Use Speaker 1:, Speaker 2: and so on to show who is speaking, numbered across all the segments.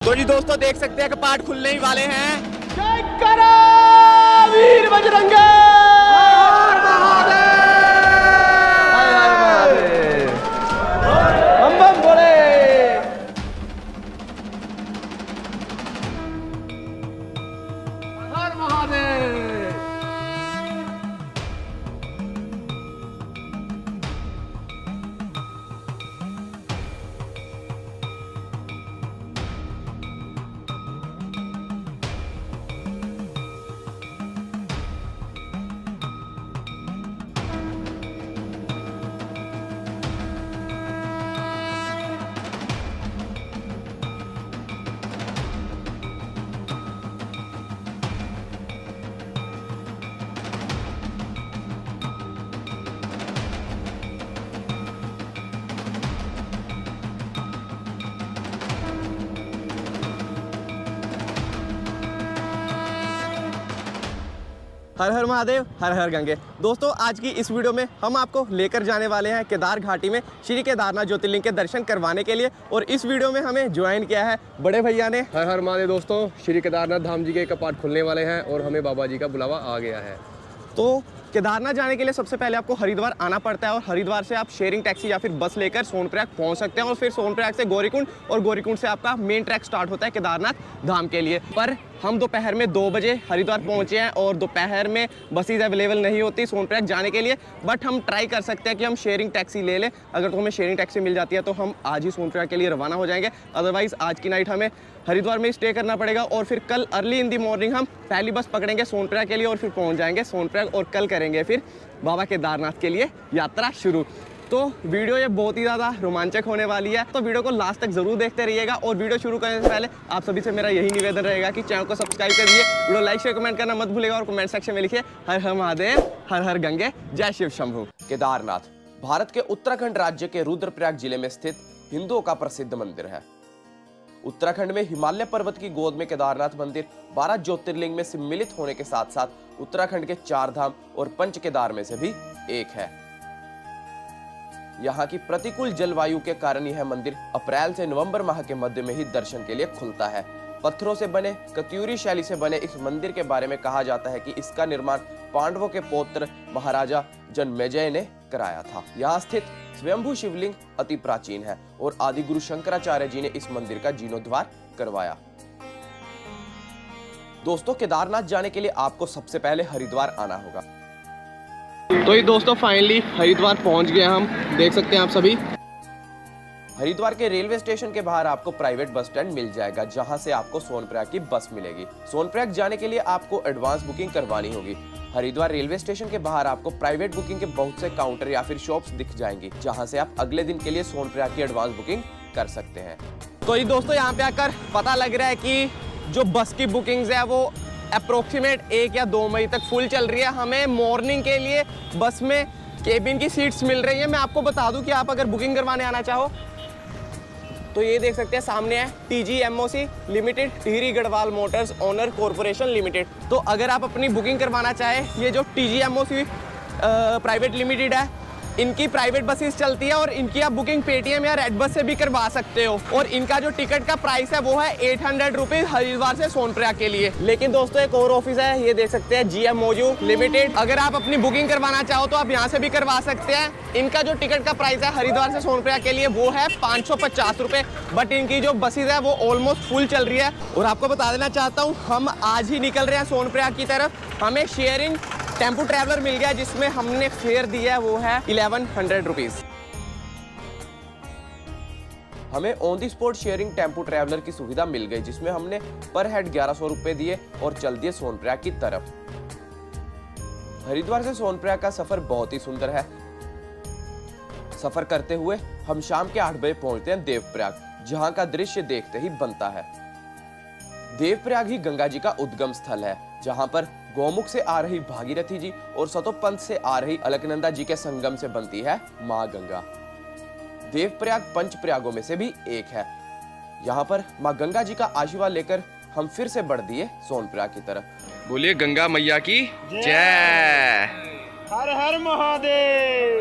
Speaker 1: तो जी दोस्तों देख सकते हैं कि पाठ खुलने ही वाले हैं।
Speaker 2: जय करो वीर बजरंगे। हर महादेव। बम बम बोले। हर महादेव।
Speaker 1: हर हर महादेव, हर हर गंगे। दोस्तों आज की इस वीडियो में हम आपको लेकर जाने वाले हैं केदार घाटी में श्री केदारनाथ ज्योतिर्लिंग के दर्शन करवाने के लिए। और इस वीडियो में हमें ज्वाइन किया है बड़े भैया ने।
Speaker 2: हर हर महादेव। दोस्तों श्री केदारनाथ धाम जी के कपाट खुलने वाले हैं और हमें बाबा जी का बुलावा आ गया है।
Speaker 1: तो केदारनाथ जाने के लिए सबसे पहले आपको हरिद्वार आना पड़ता है और हरिद्वार से आप शेयरिंग टैक्सी या फिर बस लेकर सोनप्रयाग पहुंच सकते हैं और फिर सोनप्रयाग से गौरीकुंड और गौरीकुंड से आपका मेन ट्रैक स्टार्ट होता है केदारनाथ धाम के लिए। पर हम दोपहर में 2 बजे हरिद्वार पहुंचे हैं और दोपहर में बसेज अवेलेबल नहीं होती सोनप्रयाग जाने के लिए। बट हम ट्राई कर सकते हैं कि हम शेयरिंग टैक्सी ले लें। अगर तो हमें शेयरिंग टैक्सी मिल जाती है तो हम आज ही सोनप्रयाग के लिए रवाना हो जाएंगे। अदरवाइज आज की नाइट हमें हरिद्वार में स्टे करना पड़ेगा और फिर कल अर्ली इन दी मॉर्निंग हम पहली बस पकड़ेंगे सोनप्रयाग के लिए और फिर पहुंच जाएंगे सोनप्रयाग और कल करेंगे फिर बाबा केदारनाथ के लिए यात्रा शुरू। तो वीडियो ये बहुत ही ज़्यादा रोमांचक होने वाली है, तो वीडियो को लास्ट तक जरूर देखते रहिएगा। और वीडियो शुरू करने से पहले आप सभी से मेरा यही निवेदन रहेगा कि चैनल को सब्सक्राइब करिए, वीडियो लाइक शेयर कमेंट करना मत भूलिएगा और कमेंट सेक्शन में लिखिए हर हर महादेव, हर हर गंगे, जय शिव शंभू। केदारनाथ भारत के उत्तराखंड राज्य के रुद्रप्रयाग जिले में स्थित हिंदुओं का प्रसिद्ध मंदिर है। उत्तराखंड में हिमालय पर्वत की गोद में केदारनाथ मंदिर 12 ज्योतिर्लिंग में सम्मिलित होने के साथ साथ उत्तराखंड के 4 धाम और पंच केदार में से भी एक है। यहाँ की प्रतिकूल जलवायु के कारण यह मंदिर अप्रैल से नवंबर माह के मध्य में ही दर्शन के लिए खुलता है। पत्थरों से बने कत्यूरी शैली से बने इस मंदिर के बारे में कहा जाता है कि इसका निर्माण पांडवों के पौत्र महाराजा जन्मेजय ने कराया था। यहाँ स्थित स्वयंभू शिवलिंग अति प्राचीन है और आदि गुरु शंकराचार्य जी ने इस मंदिर का जीर्णोद्धार करवाया। दोस्तों केदारनाथ जाने के लिए आपको सबसे पहले हरिद्वार आना होगा। तो ये दोस्तों फाइनली हरिद्वार पहुंच गए हम, देख सकते हैं आप सभी। हरिद्वार के रेलवे स्टेशन के बाहर आपको प्राइवेट बस स्टैंड मिल जाएगा जहां से आपको सोनप्रयाग की बस मिलेगी। सोनप्रयाग जाने के लिए आपको एडवांस बुकिंग करवानी होगी। हरिद्वार रेलवे स्टेशन के बाहर आपको प्राइवेट बुकिंग के बहुत से काउंटर या फिर शॉप्स दिख जाएंगी जहां से आप अगले दिन के लिए सोनप्रयाग की एडवांस बुकिंग कर सकते हैं। तो ये दोस्तों यहाँ पे आकर पता लग रहा है कि जो बस की बुकिंग्स है वो अप्रोक्सीमेट 1 या 2 मई तक फुल चल रही है। हमें मॉर्निंग के लिए बस में केबिन की सीट्स मिल रही है। मैं आपको बता दूं कि आप अगर बुकिंग करवाने आना चाहो तो ये देख सकते हैं सामने है TGMOC limited, Tehri Garhwal Motors owner corporation limited. तो अगर आप अपनी बुकिंग करवाना चाहें, ये जो TGMOC प्राइवेट लिमिटेड है इनकी प्राइवेट बसेस चलती है और इनकी आप बुकिंग पेटीएम या रेड बस से भी करवा सकते हो। और इनका जो टिकट का प्राइस है वो है 800 रुपीज हरिद्वार से सोनप्रयाग के लिए। लेकिन दोस्तों एक और ऑफिस है, ये देख सकते हैं GMOU लिमिटेड। अगर आप अपनी बुकिंग करवाना चाहो तो आप यहाँ से भी करवा सकते हैं। इनका जो टिकट का प्राइस है हरिद्वार से सोनप्रयाग के लिए वो है 550 रुपए। बट इनकी जो बसेज है वो ऑलमोस्ट फुल चल रही है। और आपको बता देना चाहता हूँ हम आज ही निकल रहे हैं सोनप्रयाग की तरफ। हमें शेयरिंग टेम्पो ट्रैवलर मिल गया जिसमें हमने फेयर दिया है वो है 1100 रुपीज। हमें on the spot sharing tempo traveller की सुविधा मिल गई जिसमें हमने पर हेड 1100 रुपए दिए और चल दिए सोनप्रयाग की तरफ। हरिद्वार से सोनप्रयाग का सफर बहुत ही सुंदर है। सफर करते हुए हम शाम के 8 बजे पहुंचते हैं देवप्रयाग, जहां का दृश्य देखते ही बनता है। देवप्रयाग ही गंगा जी का उद्गम स्थल है, जहां पर गौमुख से आ रही भागीरथी जी और सतोपंथ से आ रही अलकनंदा जी के संगम से बनती है मां गंगा। देवप्रयाग पंच प्रयागों में से भी एक है। यहाँ पर मां गंगा जी का आशीर्वाद लेकर हम फिर से बढ़ दिए सोनप्रयाग की तरफ। बोलिए गंगा मैया की जय।
Speaker 2: हर हर महादेव।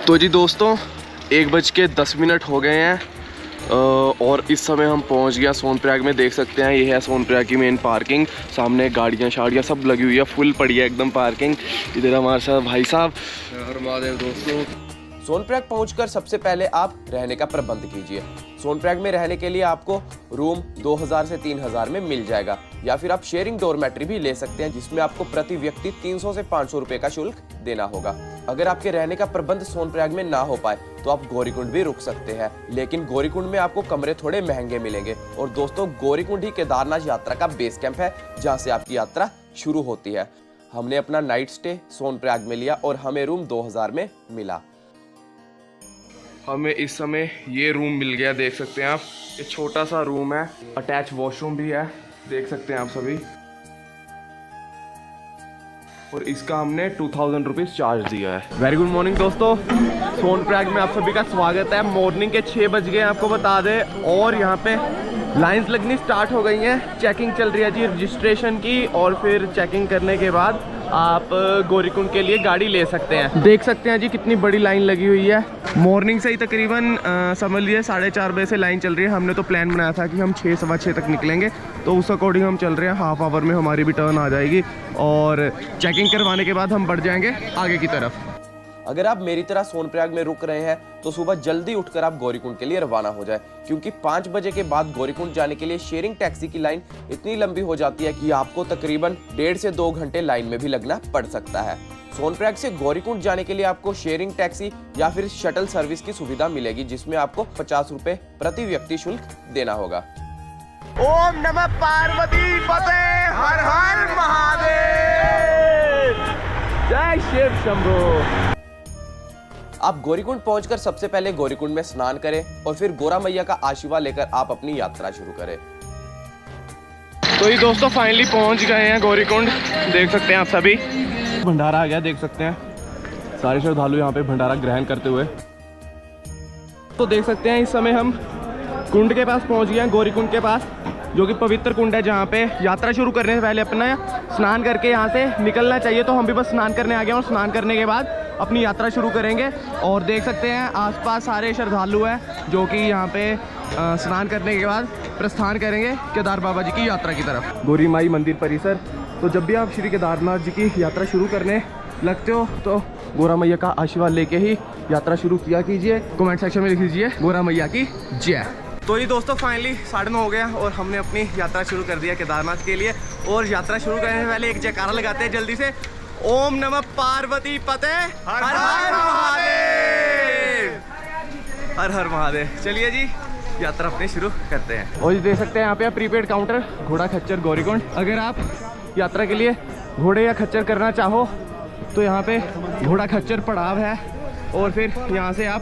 Speaker 1: तो जी दोस्तों 1:10 हो गए हैं और इस समय हम पहुंच गया सोनप्रयाग में। देख सकते हैं ये है सोनप्रयाग की मेन पार्किंग। सामने गाड़ियां शाड़ियां सब लगी हुई है, फुल पड़ी है एकदम पार्किंग। इधर हमारे साथ भाई साहब।
Speaker 2: हर महादेव दोस्तों।
Speaker 1: सोनप्रयाग पहुंचकर सबसे पहले आप रहने का प्रबंध कीजिए। सोनप्रयाग में रहने के लिए आपको रूम 2000 से 3000 में मिल जाएगा, या फिर आप शेयरिंग डोरमेट्री भी ले सकते हैं, जिसमें आपको प्रति व्यक्ति 300 से 500 रुपए का शुल्क देना होगा। अगर आपके रहने का प्रबंध सोनप्रयाग में ना हो पाए तो आप गौरीकुंड भी रुक सकते हैं, लेकिन गौरीकुंड में आपको कमरे थोड़े महंगे मिलेंगे। और दोस्तों, गौरीकुंड ही केदारनाथ यात्रा का बेस कैंप है, जहाँ से आपकी यात्रा शुरू होती है। हमने अपना नाइट स्टे सोनप्रयाग में लिया और हमें रूम 2000 में मिला।
Speaker 2: हमें इस समय ये रूम मिल गया, देख सकते हैं आप। ये छोटा सा रूम है, अटैच वॉशरूम भी है, देख सकते हैं आप सभी। और इसका हमने 2000 रुपीज़ चार्ज दिया है। वेरी गुड मॉर्निंग दोस्तों, सोनप्रयाग में आप सभी का स्वागत है। मॉर्निंग के 6 बज गए आपको बता दें, और यहाँ पे लाइंस लगनी स्टार्ट हो गई हैं। चेकिंग चल रही है जी रजिस्ट्रेशन की, और फिर चेकिंग करने के बाद आप गौरीकुंड के लिए गाड़ी ले सकते हैं। देख सकते हैं जी कितनी बड़ी लाइन लगी हुई है। मॉर्निंग से ही तकरीबन समझ लीजिए 4:30 बजे से लाइन चल रही है। हमने तो प्लान बनाया था कि हम 6 सवा 6 तक निकलेंगे, तो उस अकॉर्डिंग हम चल रहे हैं। हाफ आवर में हमारी भी टर्न आ जाएगी, और चेकिंग करवाने के बाद हम बढ़ जाएंगे आगे की तरफ।
Speaker 1: अगर आप मेरी तरह सोनप्रयाग में रुक रहे हैं तो सुबह जल्दी उठकर आप गौरीकुंड के लिए रवाना हो जाए, क्योंकि 5 बजे के बाद गौरीकुंड जाने के लिए शेयरिंग टैक्सी की लाइन इतनी लंबी हो जाती है कि आपको तकरीबन 1.5 से 2 घंटे लाइन में भी लगना पड़ सकता है। सोनप्रयाग से गौरीकुंड जाने के लिए आपको शेयरिंग टैक्सी या फिर शटल सर्विस की सुविधा मिलेगी, जिसमें आपको 50 रुपए प्रति व्यक्ति शुल्क देना होगा।
Speaker 2: ओम नमः पार्वती पते, हर हर महादेव,
Speaker 1: जय शिव शंभो। आप गौरीकुंड पहुंचकर सबसे पहले गौरीकुंड में स्नान करें और फिर गोरा मैया का आशीर्वाद लेकर आप अपनी यात्रा शुरू करें।
Speaker 2: तो ये दोस्तों फाइनली पहुंच गए हैं गौरीकुंड। देख सकते हैं आप सभी, भंडारा आ गया, देख सकते हैं सारे श्रद्धालु यहाँ पे भंडारा ग्रहण करते हुए। तो देख सकते हैं इस समय हम कुंड के पास पहुंच गए हैं, गौरीकुंड के पास, जो कि पवित्र कुंड है, जहाँ पे यात्रा शुरू करने से पहले अपना स्नान करके यहाँ से निकलना चाहिए। तो हम भी बस स्नान करने आ गए, और स्नान करने के बाद अपनी यात्रा शुरू करेंगे। और देख सकते हैं आसपास सारे श्रद्धालु हैं, जो कि यहाँ पे स्नान करने के बाद प्रस्थान करेंगे केदार बाबा जी की यात्रा की तरफ। गौरी माई मंदिर परिसर। तो जब भी आप श्री केदारनाथ जी की यात्रा शुरू करने लगते हो तो गोरा मैया का आशीर्वाद लेके ही यात्रा शुरू किया कीजिए। कमेंट सेक्शन में लिख दीजिए गोरा मैया की जय। तो ये दोस्तों फाइनली 9:30 हो गया, और हमने अपनी यात्रा शुरू कर दिया केदारनाथ के लिए। और यात्रा शुरू करने से पहले एक जयकारा लगाते हैं जल्दी से। ओम नमः पार्वती पते, हर हर महादेव, हर हर महादेव। चलिए जी यात्रा अपनी शुरू करते हैं। और ये देख सकते हैं यहाँ पे प्रीपेड काउंटर, घोड़ा खच्चर गौरीकुंड। अगर आप यात्रा के लिए घोड़े या खच्चर करना चाहो तो यहाँ पे घोड़ा खच्चर पड़ाव है, और फिर यहाँ से आप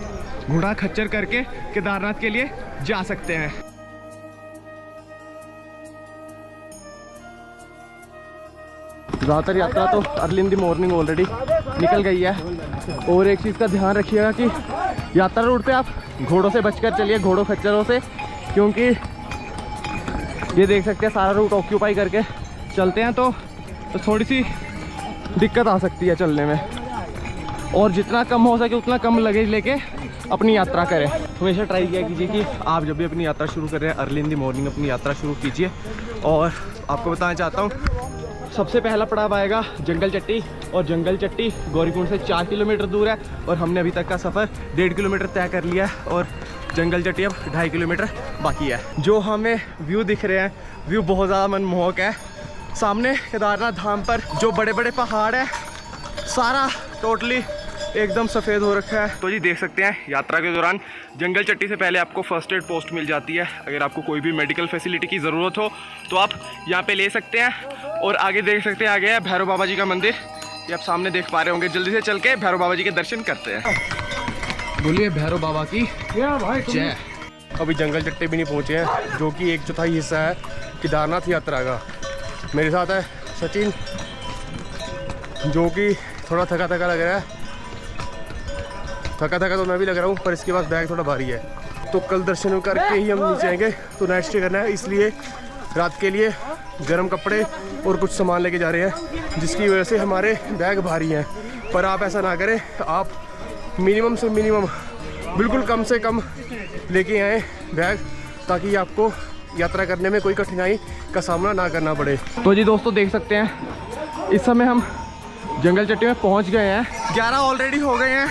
Speaker 2: घोड़ा खच्चर करके केदारनाथ के लिए जा सकते हैं। ज़्यादातर यात्रा तो early in the morning already निकल गई है। और एक चीज़ का ध्यान रखिएगा कि यात्रा रूट पे आप घोड़ों से बचकर चलिए, घोड़ों खच्चरों से, क्योंकि ये देख सकते हैं सारा रूट ऑक्यूपाई करके चलते हैं, तो थोड़ी सी दिक्कत आ सकती है चलने में। और जितना कम हो सके उतना कम लगेज लेके अपनी यात्रा करें। हमेशा ट्राई किया कीजिए कि आप जब भी अपनी यात्रा शुरू कर रहे हैं अर्ली इन दी मॉर्निंग अपनी यात्रा शुरू कीजिए। और आपको बताना चाहता हूँ, सबसे पहला पड़ाव आएगा जंगल चट्टी, और जंगल चट्टी गौरीकुंड से 4 किलोमीटर दूर है, और हमने अभी तक का सफ़र 1.5 किलोमीटर तय कर लिया है, और जंगल चट्टी अब 2.5 किलोमीटर बाकी है। जो हमें व्यू दिख रहे हैं, व्यू बहुत ज़्यादा मनमोहक है। सामने केदारनाथ धाम पर जो बड़े बड़े पहाड़ है, सारा टोटली एकदम सफ़ेद हो रखा है। तो जी देख सकते हैं यात्रा के दौरान जंगल चट्टी से पहले आपको फर्स्ट एड पोस्ट मिल जाती है। अगर आपको कोई भी मेडिकल फैसिलिटी की ज़रूरत हो तो आप यहाँ पे ले सकते हैं। और आगे देख सकते हैं, आगे है भैरव बाबा जी का मंदिर, ये आप सामने देख पा रहे होंगे। जल्दी से चल के भैरव बाबा जी के दर्शन करते हैं। बोलिए भैरव बाबा की जय। अभी जंगल चट्टी भी नहीं पहुँचे हैं, जो कि 1/4 हिस्सा है केदारनाथ यात्रा का। मेरे साथ है सचिन, जो कि थोड़ा थका थका लग रहा है। थका थका तो मैं भी लग रहा हूँ, पर इसके पास बैग थोड़ा भारी है। तो कल दर्शन करके ही हम नीचे आएंगे, तो नाइट स्टे करना है, इसलिए रात के लिए गर्म कपड़े और कुछ सामान लेके जा रहे हैं, जिसकी वजह से हमारे बैग भारी हैं। पर आप ऐसा ना करें, आप मिनिमम से मिनिमम बिल्कुल कम से कम लेके आए बैग, ताकि आपको यात्रा करने में कोई कठिनाई का सामना ना करना पड़े। तो जी दोस्तों देख सकते हैं इस समय हम जंगल चट्टी में पहुंच गए हैं। 11 ऑलरेडी हो गए हैं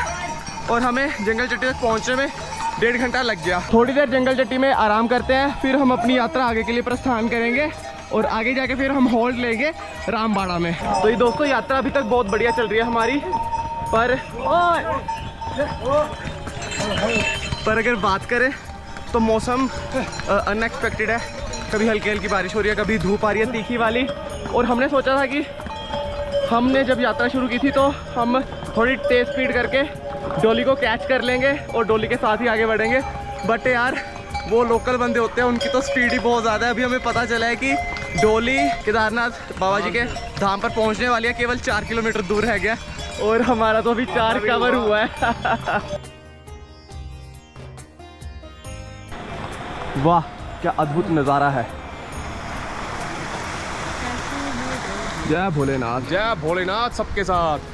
Speaker 2: और हमें जंगल चट्टी तक पहुंचने में 1.5 घंटा लग गया। थोड़ी देर जंगल चट्टी में आराम करते हैं, फिर हम अपनी यात्रा आगे के लिए प्रस्थान करेंगे और आगे जाके फिर हम होल्ड लेंगे रामबाड़ा में। तो ये दोस्तों यात्रा अभी तक बहुत बढ़िया चल रही है हमारी, पर अगर बात करें तो मौसम अनएक्सपेक्टेड है। कभी हल्की हल्की बारिश हो रही है, कभी धूप आ रही है तीखी वाली। और हमने सोचा था कि हमने जब यात्रा शुरू की थी तो हम थोड़ी तेज़ स्पीड करके डोली को कैच कर लेंगे और डोली के साथ ही आगे बढ़ेंगे, बट यार वो लोकल बंदे होते हैं, उनकी तो स्पीड ही बहुत ज़्यादा है। अभी हमें पता चला है कि डोली केदारनाथ बाबा जी के धाम पर पहुंचने वाली है, केवल 4 किलोमीटर दूर है गया और हमारा तो अभी 4 कवर हुआ है। वाह क्या अद्भुत नज़ारा है। जय भोलेनाथ, जय भोलेनाथ सबके साथ।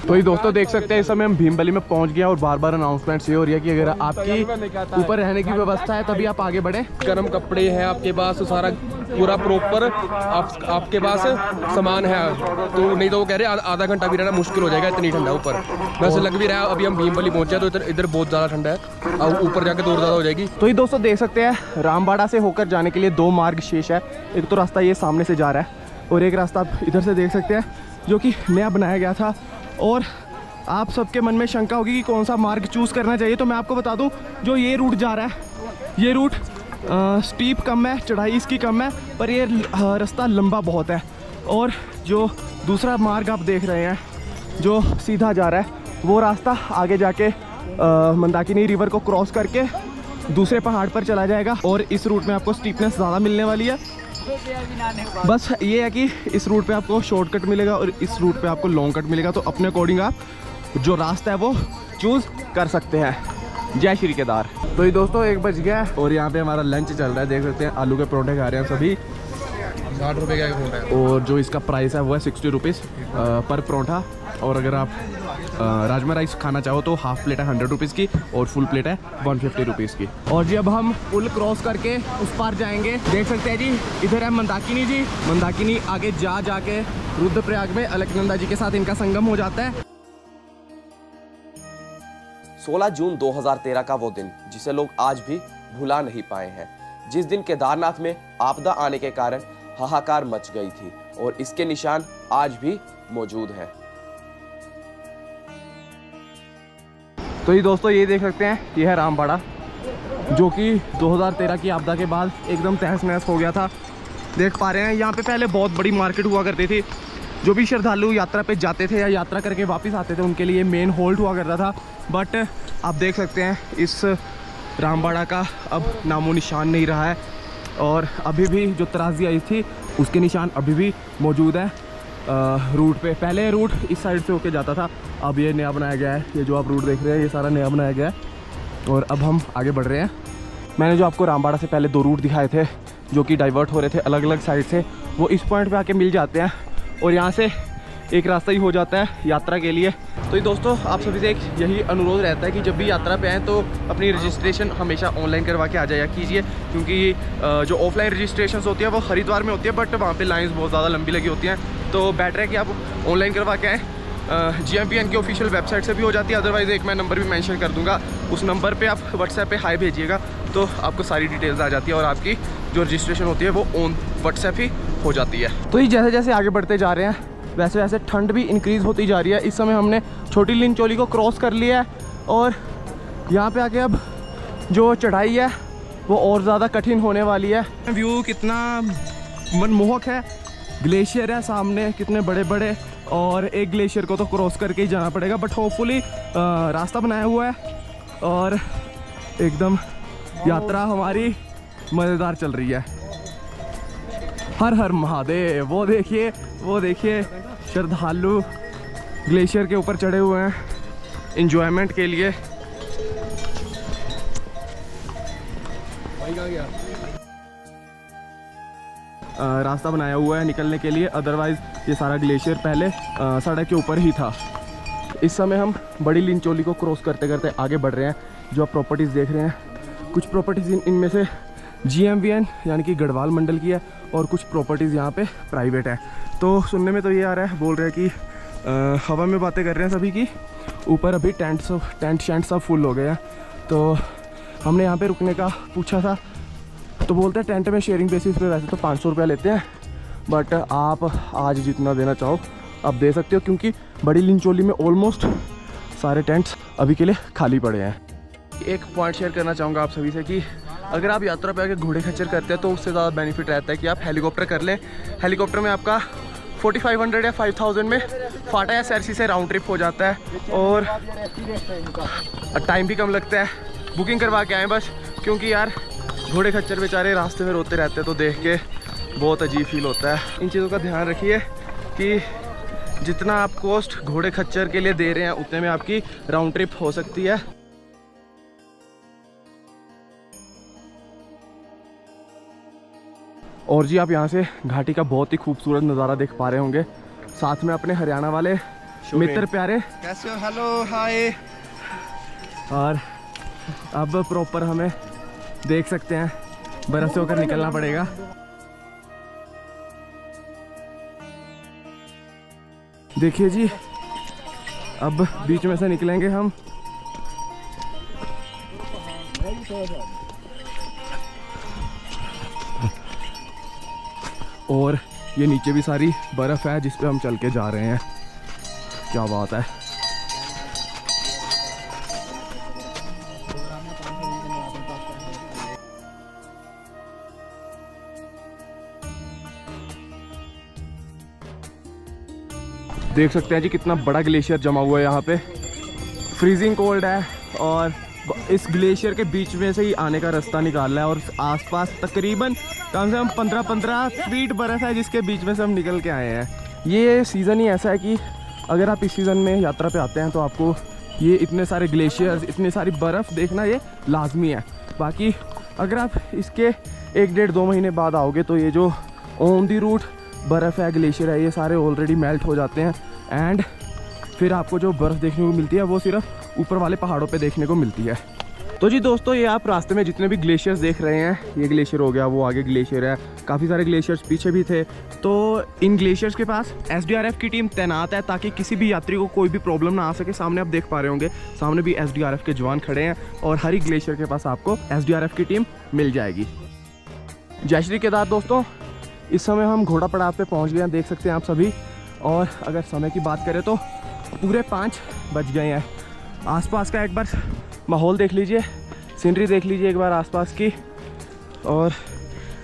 Speaker 2: तो ये दोस्तों देख सकते हैं इस समय हम भीमबली में पहुंच गया और बार बार अनाउंसमेंट ये हो रही है कि अगर आपकी ऊपर रहने की व्यवस्था है तभी आप आगे बढ़े।
Speaker 3: गर्म कपड़े हैं आपके पास, सारा पूरा प्रॉपर आपके पास सामान है, तो नहीं तो वो कह रहे हैं आधा घंटा भी रहना मुश्किल हो जाएगा, इतनी ठंडा ऊपर। वैसे लग भी रहा है अभी हम भीमबली पहुंचे हैं तो इधर बहुत ज़्यादा ठंडा है, और ऊपर जाके तो और ज़्यादा हो जाएगी।
Speaker 2: तो ये दोस्तों देख सकते हैं रामबाड़ा से होकर जाने के लिए 2 मार्ग शेष है। एक तो रास्ता ये सामने से जा रहा है और एक रास्ता आप इधर से देख सकते हैं जो कि नया बनाया गया था। और आप सबके मन में शंका होगी कि कौन सा मार्ग चूज़ करना चाहिए, तो मैं आपको बता दूं जो ये रूट जा रहा है ये रूट स्टीप कम है, चढ़ाई इसकी कम है, पर ये रास्ता लंबा बहुत है। और जो दूसरा मार्ग आप देख रहे हैं जो सीधा जा रहा है वो रास्ता आगे जाके मंदाकिनी रिवर को क्रॉस करके दूसरे पहाड़ पर चला जाएगा और इस रूट में आपको स्टीपनेस ज़्यादा मिलने वाली है। बस ये है कि इस रूट पे आपको शॉर्टकट मिलेगा और इस रूट पे आपको लॉन्ग कट मिलेगा, तो अपने अकॉर्डिंग आप जो रास्ता है वो चूज़ कर सकते हैं। जय श्री केदार। तो ये दोस्तों 1 बज गया और यहाँ पे हमारा लंच चल रहा है, देख सकते हैं आलू के परोठे खा रहे हैं सभी।
Speaker 3: 60 रुपये का परोठा है
Speaker 2: और जो इसका प्राइस है वो है 60 रुपीज़ पर परोठा। और अगर आप राजमा राइस खाना चाहो तो हाफ प्लेट है 100 रुपीज़ की और फुल प्लेट है 150 रुपीज़ की। और जी अब हम पुल क्रॉस करके उस पार जाएंगे। देख सकते हैं जी इधर है मंदाकिनी जी। मंदाकिनी आगे जाके रुद्रप्रयाग में अलकनंदा जी के साथ इनका संगम हो जाता है।
Speaker 1: 16 जून 2013 का वो दिन जिसे लोग आज भी भुला नहीं पाए हैं, जिस दिन केदारनाथ में आपदा आने के कारण हाहाकार मच गई थी और इसके निशान आज भी मौजूद हैं।
Speaker 2: तो ये दोस्तों ये देख सकते हैं ये है रामबाड़ा, जो कि 2013 की आपदा के बाद एकदम तहस नहस हो गया था। देख पा रहे हैं यहाँ पे पहले बहुत बड़ी मार्केट हुआ करती थी। जो भी श्रद्धालु यात्रा पे जाते थे या यात्रा करके वापस आते थे उनके लिए मेन होल्ड हुआ करता था, बट आप देख सकते हैं इस रामबाड़ा का अब नामो निशान नहीं रहा है। और अभी भी जो त्रासदी आई थी उसके निशान अभी भी मौजूद है रूट पे। पहले रूट इस साइड से होके जाता था, अब ये नया बनाया गया है। ये जो आप रूट देख रहे हैं ये सारा नया बनाया गया है और अब हम आगे बढ़ रहे हैं। मैंने जो आपको रामबाड़ा से पहले 2 रूट दिखाए थे जो कि डाइवर्ट हो रहे थे अलग अलग साइड से, वो इस पॉइंट पे आके मिल जाते हैं और यहाँ से एक रास्ता ही हो जाता है यात्रा के लिए। तो ये दोस्तों आप सभी से एक यही अनुरोध रहता है कि जब भी यात्रा पे आएँ तो अपनी रजिस्ट्रेशन हमेशा ऑनलाइन करवा के आ जाया कीजिए, क्योंकि जो ऑफलाइन रजिस्ट्रेशन होती है वो हरिद्वार में होती है, बट वहाँ पे लाइंस बहुत ज़्यादा लंबी लगी होती हैं। तो बेटर है कि आप ऑनलाइन करवा के आएँ। GMPN की ऑफिशियल वेबसाइट से भी हो जाती है, अदरवाइज़ एक मैं नंबर भी मेंशन कर दूंगा, उस नंबर पे आप व्हाट्सएप पे हाई भेजिएगा तो आपको सारी डिटेल्स आ जाती है और आपकी जो रजिस्ट्रेशन होती है वो ऑन व्हाट्सएप ही हो जाती है। तो ये जैसे जैसे आगे बढ़ते जा रहे हैं वैसे वैसे ठंड भी इंक्रीज़ होती जा रही है। इस समय हमने छोटी लिनचोली को क्रॉस कर लिया है और यहाँ पे आके अब जो चढ़ाई है वो और ज़्यादा कठिन होने वाली है। व्यू कितना मनमोहक है, ग्लेशियर है सामने कितने बड़े बड़े, और एक ग्लेशियर को तो क्रॉस करके ही जाना पड़ेगा, बट होपफुली रास्ता बनाया हुआ है और एकदम यात्रा हमारी मज़ेदार चल रही है। हर हर महादेव। वो देखिए श्रद्धालु ग्लेशियर के ऊपर चढ़े हुए हैं एंजॉयमेंट के लिए। रास्ता बनाया हुआ है निकलने के लिए, अदरवाइज़ ये सारा ग्लेशियर पहले सड़क के ऊपर ही था। इस समय हम बड़ी लिनचोली को क्रॉस करते करते आगे बढ़ रहे हैं। जो आप प्रॉपर्टीज़ देख रहे हैं कुछ प्रॉपर्टीज़ इनमें से GMVN यानी कि गढ़वाल मंडल की है और कुछ प्रॉपर्टीज़ यहाँ पे प्राइवेट है। तो सुनने में तो ये आ रहा है, बोल रहे हैं कि हवा में बातें कर रहे हैं सभी की, ऊपर अभी टेंट शेंट सब फुल हो गए हैं। तो हमने यहाँ पे रुकने का पूछा था तो बोलते हैं टेंट में शेयरिंग बेसिस पे वैसे तो 500 रुपया लेते हैं, बट आप आज जितना देना चाहो आप दे सकते हो, क्योंकि बड़ी लिंचोली में ऑलमोस्ट सारे टेंट्स अभी के लिए खाली पड़े हैं। एक पॉइंट शेयर करना चाहूँगा आप सभी से कि अगर आप यात्रा पे आके घोड़े खच्चर करते हैं तो उससे ज़्यादा बेनिफिट रहता है कि आप हेलीकॉप्टर कर लें। हेलीकॉप्टर में आपका 4500 या 5000 में फाटा या सरसी से राउंड ट्रिप हो जाता है और टाइम भी कम लगता है। बुकिंग करवा के आएँ बस, क्योंकि यार घोड़े खच्चर बेचारे रास्ते में रोते रहते हैं तो देख के बहुत अजीब फील होता है। इन चीज़ों का ध्यान रखिए कि जितना आप कॉस्ट घोड़े खच्चर के लिए दे रहे हैं उतने में आपकी राउंड ट्रिप हो सकती है। और जी आप यहाँ से घाटी का बहुत ही खूबसूरत नज़ारा देख पा रहे होंगे, साथ में अपने हरियाणा वाले मित्र प्यारे।
Speaker 1: कैसे हो? हेलो, हाय।
Speaker 2: और अब प्रॉपर हमें देख सकते हैं बर्फ से होकर निकलना पड़ेगा। देखिए जी, अब बीच में से निकलेंगे हम। और ये नीचे भी सारी बर्फ है जिस पे हम चल के जा रहे हैं। क्या बात है। देख सकते हैं जी कितना बड़ा ग्लेशियर जमा हुआ है यहाँ पे, फ्रीजिंग कोल्ड है और इस ग्लेशियर के बीच में से ही आने का रास्ता निकालना है और आसपास तकरीबन कम से कम 15 फीट बर्फ़ है जिसके बीच में से हम निकल के आए हैं। ये सीज़न ही ऐसा है कि अगर आप इस सीज़न में यात्रा पे आते हैं तो आपको ये इतने सारे ग्लेशियर्स, इतनी सारी बर्फ़ देखना ये लाजमी है। बाकी अगर आप इसके 1-1.5-2 महीने बाद आओगे तो ये जो ऑन दी रूट बर्फ़ है, ग्लेशियर है, ये सारे ऑलरेडी मेल्ट हो जाते हैं एंड फिर आपको जो बर्फ़ देखने को मिलती है वो सिर्फ ऊपर वाले पहाड़ों पे देखने को मिलती है। तो जी दोस्तों, ये आप रास्ते में जितने भी ग्लेशियर्स देख रहे हैं, ये ग्लेशियर हो गया, वो आगे ग्लेशियर है, काफ़ी सारे ग्लेशियर्स पीछे भी थे। तो इन ग्लेशियर्स के पास SDRF की टीम तैनात है ताकि किसी भी यात्री को कोई भी प्रॉब्लम ना आ सके। सामने आप देख पा रहे होंगे, सामने भी SDRF के जवान खड़े हैं और हर एक ग्लेशियर के पास आपको SDRF की टीम मिल जाएगी। जय श्री केदार दोस्तों, इस समय हम घोड़ा पड़ाव पे पहुंच गए हैं, देख सकते हैं आप सभी। और अगर समय की बात करें तो पूरे 5 बज गए हैं। आसपास का एक बार माहौल देख लीजिए, सीनरी देख लीजिए एक बार आसपास की, और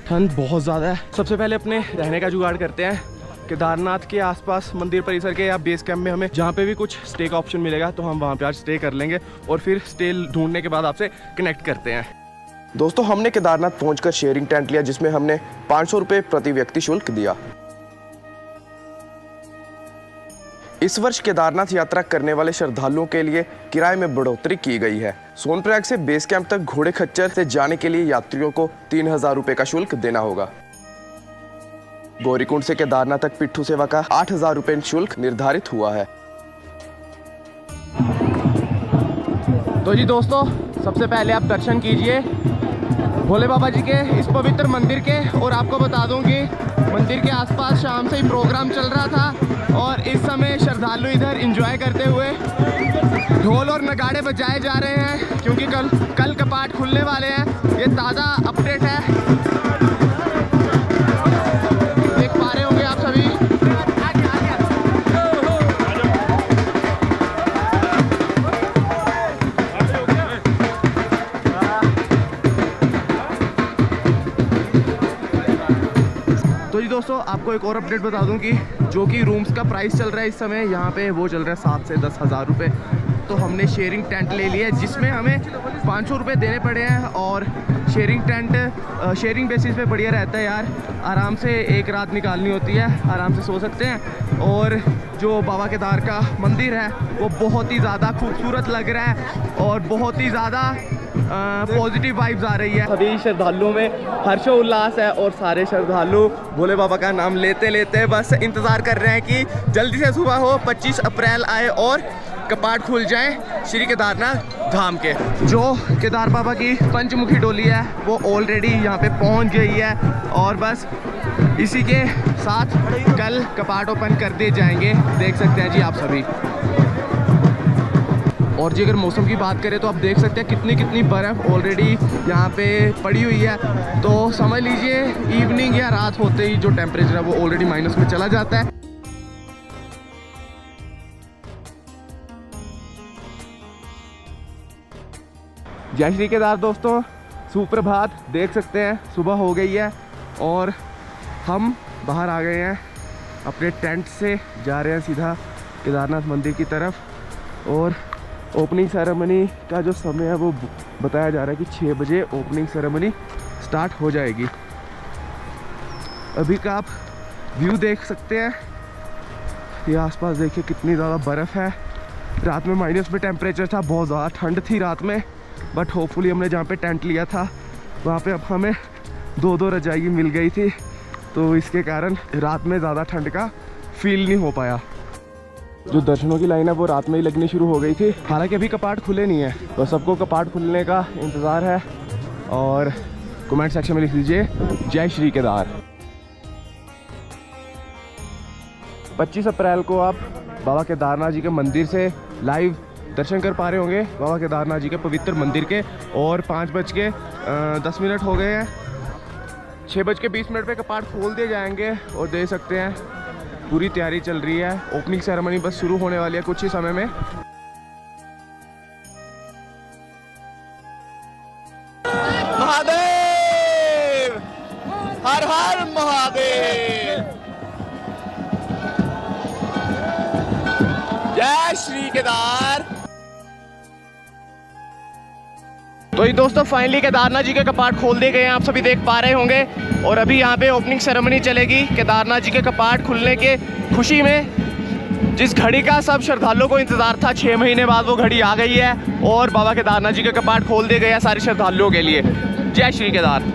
Speaker 2: ठंड बहुत ज़्यादा है। सबसे पहले अपने रहने का जुगाड़ करते हैं। केदारनाथ के आसपास मंदिर परिसर के या बेस कैंप में हमें जहाँ पे भी कुछ स्टे का ऑप्शन मिलेगा तो हम वहाँ पे आज स्टे कर लेंगे और फिर स्टे ढूंढने के बाद आपसे कनेक्ट करते हैं।
Speaker 1: दोस्तों, हमने केदारनाथ पहुंचकर शेयरिंग टेंट लिया जिसमें हमने 500 रुपये प्रति व्यक्ति शुल्क दिया। इस वर्ष केदारनाथ यात्रा करने वाले श्रद्धालुओं के लिए किराए में बढ़ोतरी की गई है। सोनप्रयाग से बेस कैंप तक घोड़े खच्चर से जाने के लिए यात्रियों को 3000 रुपये का शुल्क देना होगा। गौरीकुंड से केदारनाथ तक पिट्ठू सेवा का 8000 रुपये शुल्क निर्धारित हुआ है।
Speaker 2: तो जी दोस्तों, सबसे पहले आप दर्शन कीजिए भोले बाबा जी के इस पवित्र मंदिर के। और आपको बता दूं कि मंदिर के आसपास शाम से ही प्रोग्राम चल रहा था और इस समय श्रद्धालु इधर एंजॉय करते हुए ढोल और नगाड़े बजाए जा रहे हैं, क्योंकि कल कपाट खुलने वाले हैं। ये ताज़ा अपडेट है, देख पा रहे होंगे आप सभी। तो जी दोस्तों, आपको एक और अपडेट बता दूं कि जो कि रूम्स का प्राइस चल रहा है इस समय यहाँ पे, वो चल रहा है 7 से 10 हज़ार रुपये। तो हमने शेयरिंग टेंट ले लिया है जिसमें हमें 500 रुपये देने पड़े हैं। और शेयरिंग टेंट शेयरिंग बेसिस पे बढ़िया रहता है यार, आराम से एक रात निकालनी होती है, आराम से सो सकते हैं। और जो बाबा केदार का मंदिर है वो बहुत ही ज़्यादा खूबसूरत लग रहा है और बहुत ही ज़्यादा पॉजिटिव वाइब्स आ रही है। सभी श्रद्धालुओं में हर्षोल्लास है और सारे श्रद्धालु भोले बाबा का नाम लेते लेते बस इंतज़ार कर रहे हैं कि जल्दी से सुबह हो, 25 अप्रैल आए और कपाट खुल जाए श्री केदारनाथ धाम के। जो केदार बाबा की पंचमुखी डोली है वो ऑलरेडी यहाँ पे पहुँच गई है और बस इसी के साथ कल कपाट ओपन कर दिए जाएंगे, देख सकते हैं जी आप सभी। और जी अगर मौसम की बात करें तो आप देख सकते हैं कितनी बर्फ़ ऑलरेडी यहाँ पे पड़ी हुई है। तो समझ लीजिए इवनिंग या रात होते ही जो टेम्परेचर है वो ऑलरेडी माइनस में चला जाता है। जय श्री केदार दोस्तों, सुप्रभात। देख सकते हैं सुबह हो गई है और हम बाहर आ गए हैं अपने टेंट से, जा रहे हैं सीधा केदारनाथ मंदिर की तरफ। और ओपनिंग सेरेमनी का जो समय है वो बताया जा रहा है कि 6 बजे ओपनिंग सेरेमनी स्टार्ट हो जाएगी। अभी का आप व्यू देख सकते हैं, ये आसपास देखिए कितनी ज़्यादा बर्फ़ है। रात में माइनस में टेम्परेचर था, बहुत ज़्यादा ठंड थी रात में, बट होपफुली हमने जहाँ पे टेंट लिया था वहाँ पे अब हमें 2 रजाई मिल गई थी, तो इसके कारण रात में ज़्यादा ठंड का फील नहीं हो पाया। जो दर्शनों की लाइन है वो रात में ही लगनी शुरू हो गई थी। हालांकि अभी कपाट खुले नहीं है, तो सबको कपाट खुलने का इंतज़ार है। और कमेंट सेक्शन में लिख दीजिए जय श्री केदार। 25 अप्रैल को आप बाबा केदारनाथ जी के मंदिर से लाइव दर्शन कर पा रहे होंगे, बाबा केदारनाथ जी के पवित्र मंदिर के। और 5:10 हो गए हैं, 6:20 पे कपाट खोल दिए जाएंगे। और देख सकते हैं पूरी तैयारी चल रही है, ओपनिंग सेरेमनी बस शुरू होने वाली है कुछ ही समय में। महादेव, हर हर महादेव, जय श्री केदार। तो ये दोस्तों फाइनली केदारनाथ जी के कपाट खोल दिए गए हैं, आप सभी देख पा रहे होंगे। और अभी यहाँ पे ओपनिंग सेरेमनी चलेगी केदारनाथ जी के कपाट खुलने के खुशी में। जिस घड़ी का सब श्रद्धालुओं को इंतजार था, 6 महीने बाद वो घड़ी आ गई है और बाबा केदारनाथ जी के कपाट खोल दिए गए हैं सारे श्रद्धालुओं के लिए। जय श्री केदार।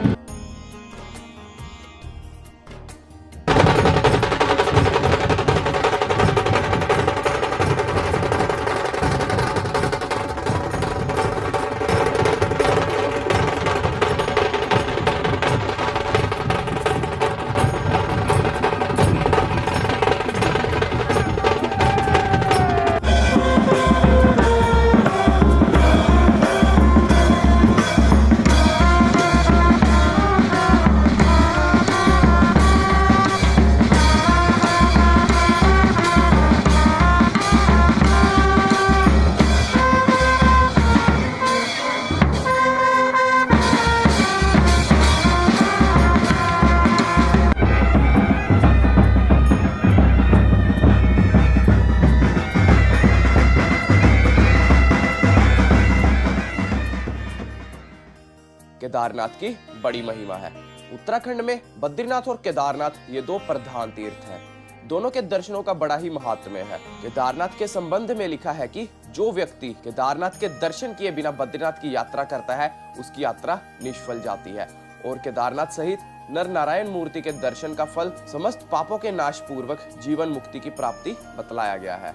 Speaker 1: केदारनाथ की बड़ी महिमा है। उत्तराखंड में बद्रीनाथ और केदारनाथ ये 2 प्रधान तीर्थ हैं। दोनों के दर्शनों का बड़ा ही महात्म्य है। केदारनाथ के संबंध में लिखा है कि जो व्यक्ति केदारनाथ के दर्शन किए बिना बद्रीनाथ की यात्रा करता है उसकी यात्रा निष्फल जाती है। और केदारनाथ सहित नर नारायण मूर्ति के दर्शन का फल समस्त पापों के नाश पूर्वक जीवन मुक्ति की प्राप्ति बतलाया गया है।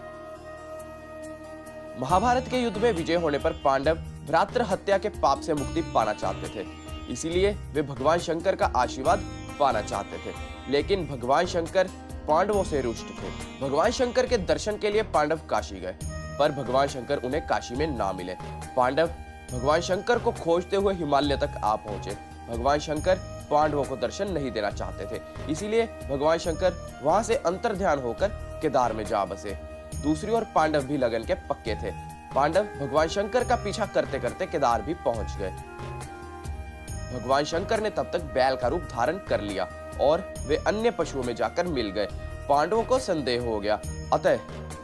Speaker 1: महाभारत के युद्ध में विजय होने पर पांडव भ्रातृ हत्या के पाप से मुक्ति पाना चाहते थे, इसीलिए वे भगवान शंकर का आशीर्वाद पाना चाहते थे। लेकिन भगवान शंकर पांडवों से रुष्ट थे। भगवान शंकर के दर्शन के लिए पांडव काशी गए, पर भगवान शंकर उन्हें काशी में ना मिले। पांडव भगवान शंकर को खोजते हुए हिमालय तक आ पहुंचे। भगवान शंकर पांडवों को दर्शन नहीं देना चाहते थे, इसीलिए भगवान शंकर वहां से अंतर्ध्यान होकर केदार में जा बसे। दूसरी ओर पांडव भी लगन के पक्के थे। पांडव भगवान शंकर का पीछा करते करते केदार भी पहुंच गए। भगवान शंकर ने तब तक बैल का रूप धारण कर लिया और वे अन्य पशुओं में जाकर मिल गए। पांडवों को संदेह हो गया, अतः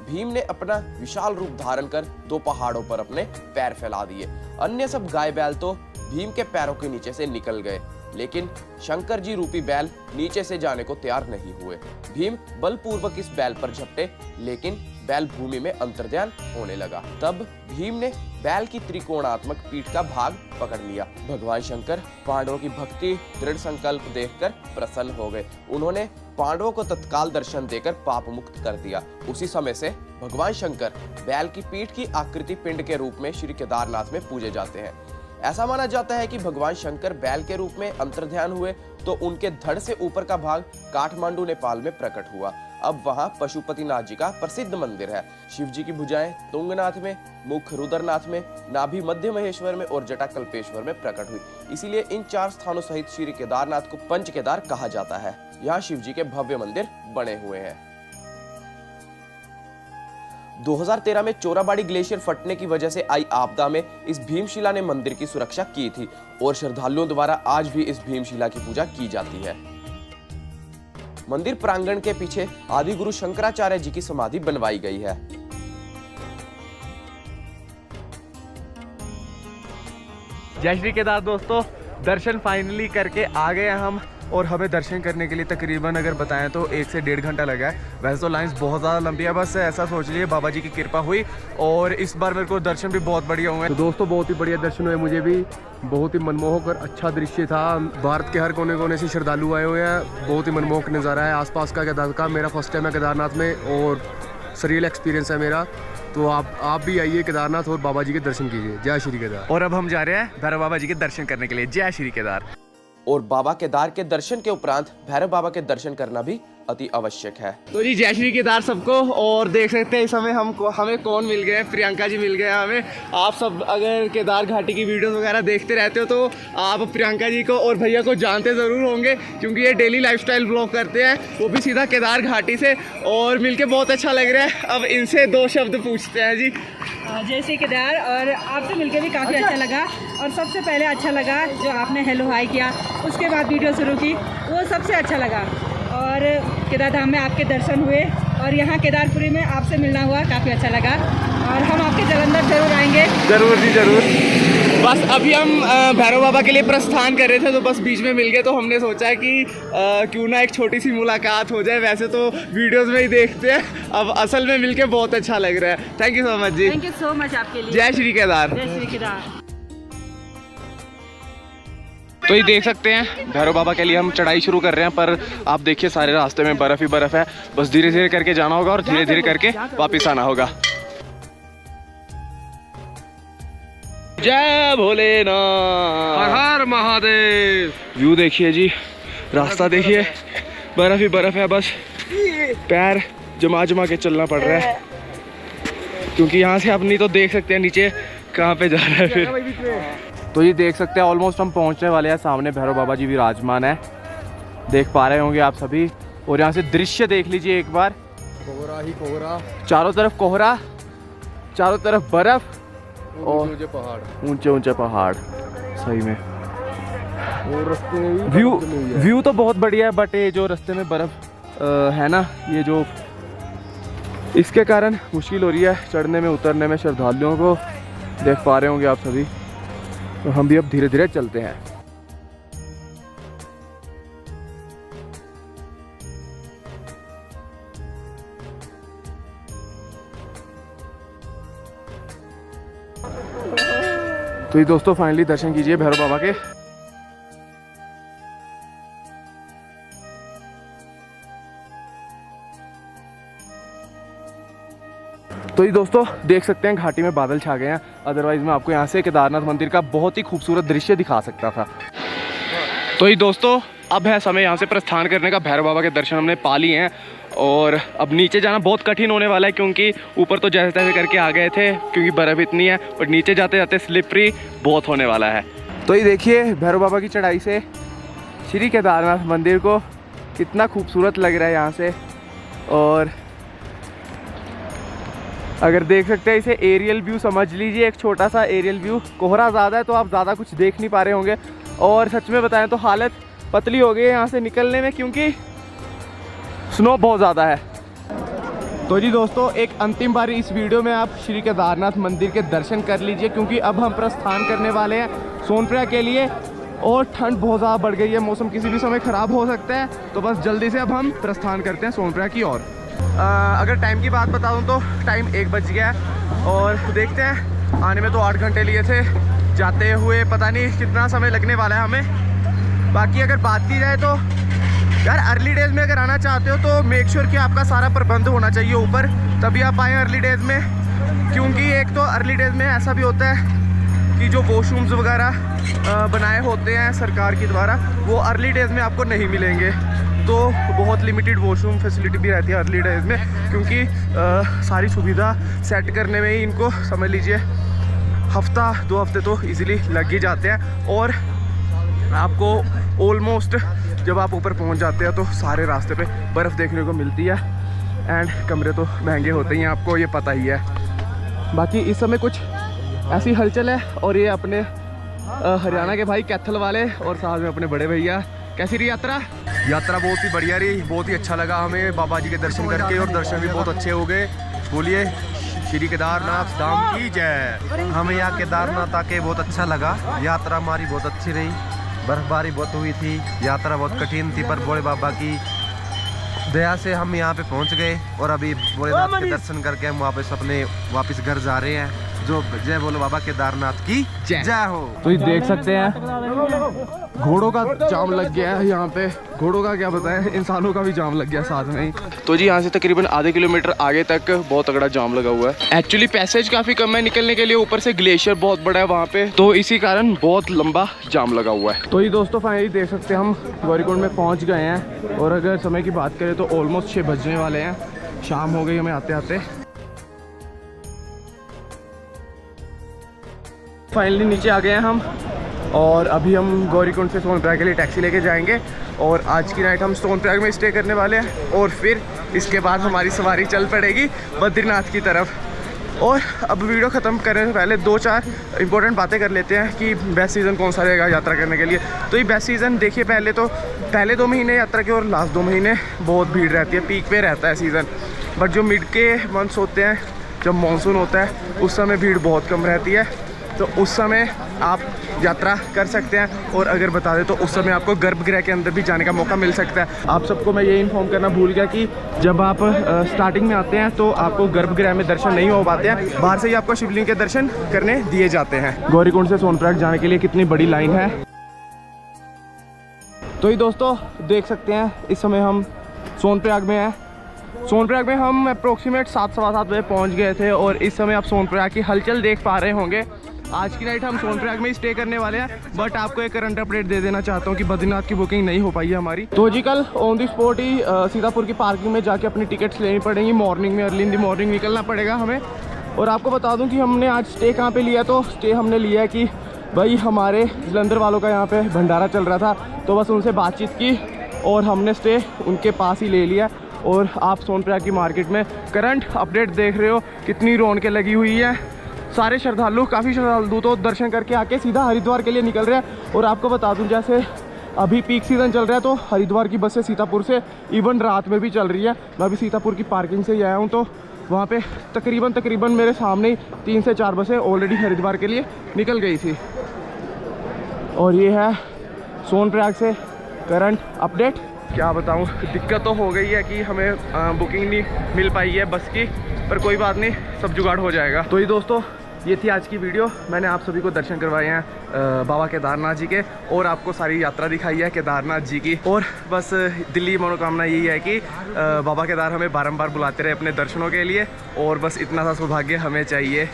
Speaker 1: भीम ने अपना विशाल रूप धारण कर 2 पहाड़ों पर अपने पैर फैला दिए। अन्य सब गाय बैल तो भीम के पैरों के नीचे से निकल गए, लेकिन शंकर जी रूपी बैल नीचे से जाने को तैयार नहीं हुए। भीम बलपूर्वक इस बैल पर झपटे, लेकिन बैल भूमि में अंतर्ध्यान होने लगा। तब भीम ने बैल की त्रिकोणात्मक पीठ का भाग पकड़ लिया। भगवान शंकर पांडवों की भक्ति दृढ़ संकल्प देखकर प्रसन्न हो गए। उन्होंने पांडवों को तत्काल दर्शन देकर पाप मुक्त कर दिया। उसी समय से भगवान शंकर बैल की पीठ की आकृति पिंड के रूप में श्री केदारनाथ में पूजे जाते हैं। ऐसा माना जाता है कि भगवान शंकर बैल के रूप में अंतर्ध्यान हुए तो उनके धड़ से ऊपर का भाग काठमांडू नेपाल में प्रकट हुआ। अब वहां पशुपतिनाथ जी का प्रसिद्ध मंदिर है। शिव जी की भुजाएं तुंगनाथ में, मुख रुद्रनाथ में, नाभि मध्य महेश्वर में और जटा कल्पेश्वर में प्रकट हुई। इसीलिए इन 4 स्थानों सहित श्री केदारनाथ को पंच केदार कहा जाता है। यहाँ शिव जी के भव्य मंदिर बने हुए हैं। 2013 में चोराबाड़ी ग्लेशियर फटने की वजह से आई आपदा में इस भीमशिला ने मंदिर की सुरक्षा की थी और श्रद्धालुओं द्वारा आज भी इस भीमशिला की पूजा की जाती है। मंदिर प्रांगण के पीछे आदि गुरु शंकराचार्य जी की समाधि बनवाई गई है।
Speaker 2: जय श्री केदार दोस्तों, दर्शन फाइनली करके आ गए हम और हमें दर्शन करने के लिए तकरीबन अगर बताएं तो 1 से 1.5 घंटा लगा है। वैसे तो लाइंस बहुत ज़्यादा लंबी है, बस ऐसा सोच लीजिए बाबा जी की कृपा हुई और इस बार मेरे को दर्शन भी बहुत बढ़िया हुए। तो दोस्तों बहुत ही बढ़िया दर्शन हुए, मुझे भी बहुत ही मनमोहक और अच्छा दृश्य था। भारत के हर कोने कोने से श्रद्धालु आए हुए हैं, बहुत ही मनमोहक नज़ारा है आसपास का केदार का। मेरा फर्स्ट टाइम है केदारनाथ में और सरियल एक्सपीरियंस है मेरा। तो आप भी आइए केदारनाथ और बाबा जी के दर्शन कीजिए। जय श्री केदार। और अब हम जा रहे हैं भैरव बाबा जी के दर्शन करने के लिए। जय श्री केदार।
Speaker 1: और बाबा केदार के दर्शन के उपरांत भैरव बाबा के दर्शन करना भी अति आवश्यक है।
Speaker 2: तो जी जय श्री केदार सबको। और देख सकते हैं इस समय हमें कौन मिल गए, प्रियंका जी मिल गए हमें। आप सब अगर केदार घाटी की वीडियोस वगैरह देखते रहते हो तो आप प्रियंका जी को और भैया को जानते ज़रूर होंगे, क्योंकि ये डेली लाइफस्टाइल ब्लॉग करते हैं, वो भी सीधा केदार घाटी से। और मिलके बहुत अच्छा लग रहा है। अब इनसे 2 शब्द पूछते हैं जी।
Speaker 4: जय श्री केदार। और आपसे मिलकर भी काफ़ी अच्छा लगा। और सबसे पहले अच्छा लगा जो आपने हेलो हाई किया, उसके बाद वीडियो शुरू की, वो सबसे अच्छा लगा। और केदार धाम में आपके दर्शन हुए और यहाँ केदारपुरी में आपसे मिलना हुआ, काफ़ी अच्छा लगा। और हम आपके जलंधर जरूर आएंगे।
Speaker 2: जरूर जी जरूर। बस अभी हम भैरव बाबा के लिए प्रस्थान कर रहे थे तो बस बीच में मिल गए, तो हमने सोचा कि क्यों ना एक छोटी सी मुलाकात हो जाए। वैसे तो वीडियोस में ही देखते हैं, अब असल में मिलके बहुत अच्छा लग रहा है। थैंक यू सो मच जी।
Speaker 4: थैंक यू सो मच आपके लिए।
Speaker 2: जय श्री केदार।
Speaker 4: जय श्री केदार।
Speaker 2: तो ये देख सकते हैं भैरव बाबा के लिए हम चढ़ाई शुरू कर रहे हैं, पर आप देखिए सारे रास्ते में बर्फ ही बर्फ है। बस धीरे धीरे करके जाना होगा और धीरे धीरे करके वापस आना होगा। जय भोलेनाथ,
Speaker 3: हर हर महादेव।
Speaker 2: व्यू देखिए जी, रास्ता देखिए, बर्फ ही बर्फ है। बस पैर जमा जमा के चलना पड़ रहा है, क्योंकि यहाँ से आप नहीं तो देख सकते हैं नीचे कहाँ पे जा रहा है फिर। तो ये देख सकते हैं ऑलमोस्ट हम पहुँचने वाले हैं। सामने भैरव बाबा जी विराजमान है, देख पा रहे होंगे आप सभी। और यहाँ से दृश्य देख लीजिए एक बार,
Speaker 3: कोहरा ही कोहरा,
Speaker 2: चारों तरफ कोहरा, चारों तरफ बर्फ और
Speaker 3: ऊंचे पहाड़,
Speaker 2: ऊंचे ऊंचे पहाड़। सही में
Speaker 3: और रास्ते में भी
Speaker 2: व्यू तो बहुत बढ़िया है, बट ये जो रास्ते में बर्फ है ना, ये जो इसके कारण मुश्किल हो रही है चढ़ने में उतरने में श्रद्धालुओं को। देख पा रहे होंगे आप सभी। तो हम भी अब धीरे धीरे चलते हैं। तो ये दोस्तों फाइनली दर्शन कीजिए भैरव बाबा के। तो ये दोस्तों देख सकते हैं घाटी में बादल छा गए हैं, अदरवाइज मैं आपको यहाँ से केदारनाथ मंदिर का बहुत ही खूबसूरत दृश्य दिखा सकता था। तो ये दोस्तों अब है समय यहाँ से प्रस्थान करने का। भैरव बाबा के दर्शन हमने पा लिए हैं और अब नीचे जाना बहुत कठिन होने वाला है, क्योंकि ऊपर तो जैसे तैसे करके आ गए थे क्योंकि बर्फ़ इतनी है, और नीचे जाते जाते स्लिपरी बहुत होने वाला है। तो ये देखिए भैरव बाबा की चढ़ाई से श्री केदारनाथ मंदिर को कितना खूबसूरत लग रहा है यहाँ से। और अगर देख सकते हैं इसे एरियल व्यू समझ लीजिए, एक छोटा सा एरियल व्यू। कोहरा ज़्यादा है तो आप ज़्यादा कुछ देख नहीं पा रहे होंगे, और सच में बताएं तो हालत पतली हो गई है यहाँ से निकलने में, क्योंकि स्नो बहुत ज़्यादा है। तो जी दोस्तों एक अंतिम बार इस वीडियो में आप श्री केदारनाथ मंदिर के दर्शन कर लीजिए, क्योंकि अब हम प्रस्थान करने वाले हैं सोनप्रयाग के लिए और ठंड बहुत ज़्यादा बढ़ गई है, मौसम किसी भी समय ख़राब हो सकता है। तो बस जल्दी से अब हम प्रस्थान करते हैं सोनप्रयाग की ओर। अगर टाइम की बात बताऊं तो टाइम 1 बज गया है और देखते हैं, आने में तो 8 घंटे लिए थे, जाते हुए पता नहीं कितना समय लगने वाला है हमें। बाकी अगर बात की जाए तो यार अर्ली डेज में अगर आना चाहते हो तो मेक श्योर कि आपका सारा प्रबंध होना चाहिए ऊपर, तभी आप आएँ अर्ली डेज में। क्योंकि एक तो अर्ली डेज में ऐसा भी होता है कि जो वॉशरूम्स वगैरह बनाए होते हैं सरकार के द्वारा, वो अर्ली डेज में आपको नहीं मिलेंगे। तो बहुत लिमिटेड वॉशरूम फैसिलिटी भी रहती है अर्ली डेज में, क्योंकि सारी सुविधा सेट करने में ही इनको समझ लीजिए हफ्ता 2 हफ्ते तो इजीली लग ही जाते हैं। और आपको ऑलमोस्ट जब आप ऊपर पहुंच जाते हैं तो सारे रास्ते पे बर्फ़ देखने को मिलती है एंड कमरे तो महंगे होते ही हैं, आपको ये पता ही है। बाकी इस समय कुछ ऐसी हलचल है और ये अपने हरियाणा के भाई कैथल वाले और साथ में अपने बड़े भैया। कैसी रही यात्रा?
Speaker 5: यात्रा बहुत ही बढ़िया रही, बहुत ही अच्छा लगा हमें बाबा जी के दर्शन करके, और दर्शन भी बहुत अच्छे हो गए। बोलिए श्री केदारनाथ धाम की जय। हमें यहाँ केदारनाथ आके बहुत अच्छा लगा, यात्रा हमारी बहुत अच्छी रही। बर्फबारी बहुत हुई थी, यात्रा बहुत कठिन थी, पर भोले बाबा की दया से हम यहाँ पे पहुँच गए और अभी भोलेनाथ के दर्शन करके हम वापस घर जा रहे हैं। जो जय बोलो बाबा केदारनाथ की जय हो।
Speaker 2: तो ये देख सकते हैं घोड़ों का जाम लग गया है यहाँ पे। घोड़ों का क्या बताएं, इंसानों का भी जाम लग गया साथ में ही। तो जी यहाँ से तकरीबन आधे किलोमीटर आगे तक बहुत तगड़ा जाम लगा हुआ है। एक्चुअली पैसेज काफ़ी कम है निकलने के लिए, ऊपर से ग्लेशियर बहुत बड़ा है वहाँ पे, तो इसी कारण बहुत लंबा जाम लगा हुआ है। तो ये दोस्तों फाइनली देख सकते हैं हम गौरीकुंड में पहुँच गए हैं और अगर समय की बात करें तो ऑलमोस्ट 6 बजने वाले हैं, शाम हो गई हमें आते आते। फाइनली नीचे आ गए हैं हम और अभी हम गौरीकुंड से सोनप्रयाग के लिए टैक्सी लेके जाएंगे और आज की नाइट हम सोनप्रयाग में स्टे करने वाले हैं और फिर इसके बाद हमारी सवारी चल पड़ेगी बद्रीनाथ की तरफ। और अब वीडियो ख़त्म करने से पहले 2-4 इंपॉर्टेंट बातें कर लेते हैं कि बेस्ट सीज़न कौन सा रहेगा यात्रा करने के लिए। तो ये बेस्ट सीज़न देखिए, पहले 2 महीने यात्रा के और लास्ट 2 महीने बहुत भीड़ रहती है, पीक पे रहता है सीज़न। बट जो मिड के मंथ्स होते हैं, जब मानसून होता है, उस समय भीड़ बहुत कम रहती है, तो उस समय आप यात्रा कर सकते हैं। और अगर बता दें तो उस समय आपको गर्भगृह के अंदर भी जाने का मौका मिल सकता है। आप सबको मैं ये इन्फॉर्म करना भूल गया कि जब आप स्टार्टिंग में आते हैं तो आपको गर्भगृह में दर्शन नहीं हो पाते हैं, बाहर से ही आपको शिवलिंग के दर्शन करने दिए जाते हैं। गौरीकुंड से सोनप्रयाग जाने के लिए कितनी बड़ी लाइन है। तो ये दोस्तों देख सकते हैं इस समय हम सोनप्रयाग में हैं। सोनप्रयाग में हम अप्रोक्सीमेट 7-7:15 बजे पहुँच गए थे और इस समय आप सोनप्रयाग की हलचल देख पा रहे होंगे। आज की नाइट हम सोनप्रयाग में ही स्टे करने वाले हैं, बट आपको एक करंट अपडेट दे देना चाहता हूँ कि बद्रीनाथ की बुकिंग नहीं हो पाई है हमारी। तो जी कल ऑन द स्पॉट ही सीतापुर की पार्किंग में जाके अपनी टिकट्स लेनी पड़ेंगी। मॉर्निंग में अर्ली इन द मॉर्निंग निकलना पड़ेगा हमें। और आपको बता दूँ कि हमने आज स्टे कहाँ पे लिया, तो स्टे हमने लिया कि भाई हमारे जलंधर वालों का यहाँ पे भंडारा चल रहा था, तो बस उनसे बातचीत की और हमने स्टे उनके पास ही ले लिया। और आप सोनप्रयाग की मार्केट में करंट अपडेट देख रहे हो कितनी रौनकें लगी हुई है। सारे श्रद्धालु, काफ़ी श्रद्धालु तो दर्शन करके आके सीधा हरिद्वार के लिए निकल रहे हैं। और आपको बता दूं जैसे अभी पीक सीज़न चल रहा है तो हरिद्वार की बसें सीतापुर से इवन रात में भी चल रही है। मैं अभी सीतापुर की पार्किंग से ही आया हूँ, तो वहाँ पे तकरीबन मेरे सामने ही 3 से 4 बसें ऑलरेडी हरिद्वार के लिए निकल गई थी। और ये है सोनप्रयाग से करंट अपडेट। क्या बताऊँ, दिक्कत तो हो गई है कि हमें बुकिंग नहीं मिल पाई है बस की, पर कोई बात नहीं, सब जुगाड़ हो जाएगा। तो ये दोस्तों ये थी आज की वीडियो। मैंने आप सभी को दर्शन करवाए हैं बाबा केदारनाथ जी के और आपको सारी यात्रा दिखाई है केदारनाथ जी की। और बस दिल्ली मनोकामना यही है कि बाबा केदार हमें बारंबार बुलाते रहे अपने दर्शनों के लिए, और बस इतना सा सौभाग्य हमें चाहिए।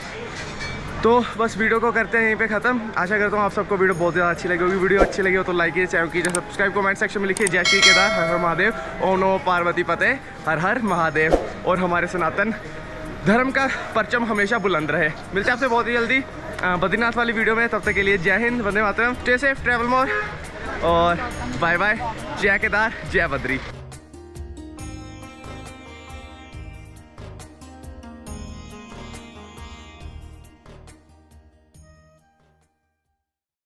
Speaker 2: तो बस वीडियो को करते हैं यहीं पे ख़त्म। आशा करता हूँ आप सबको वीडियो बहुत ज़्यादा अच्छी लगी होगी। वीडियो अच्छी लगी हो तो लाइक कीजिए, चैनल कीजिए सब्सक्राइब, कमेंट सेक्शन में लिखिए जय श्री केदार, हर हर महादेव, ओम नमो पार्वती पते, हर हर महादेव। और हमारे सनातन धर्म का परचम हमेशा बुलंद रहे। मिलते हैं आपसे बहुत ही जल्दी बद्रीनाथ वाली वीडियो में। तब तक के लिए जय Hind, Vande Mataram, stay safe, travel मोर और बाय बाय। जय केदार, जय बद्री।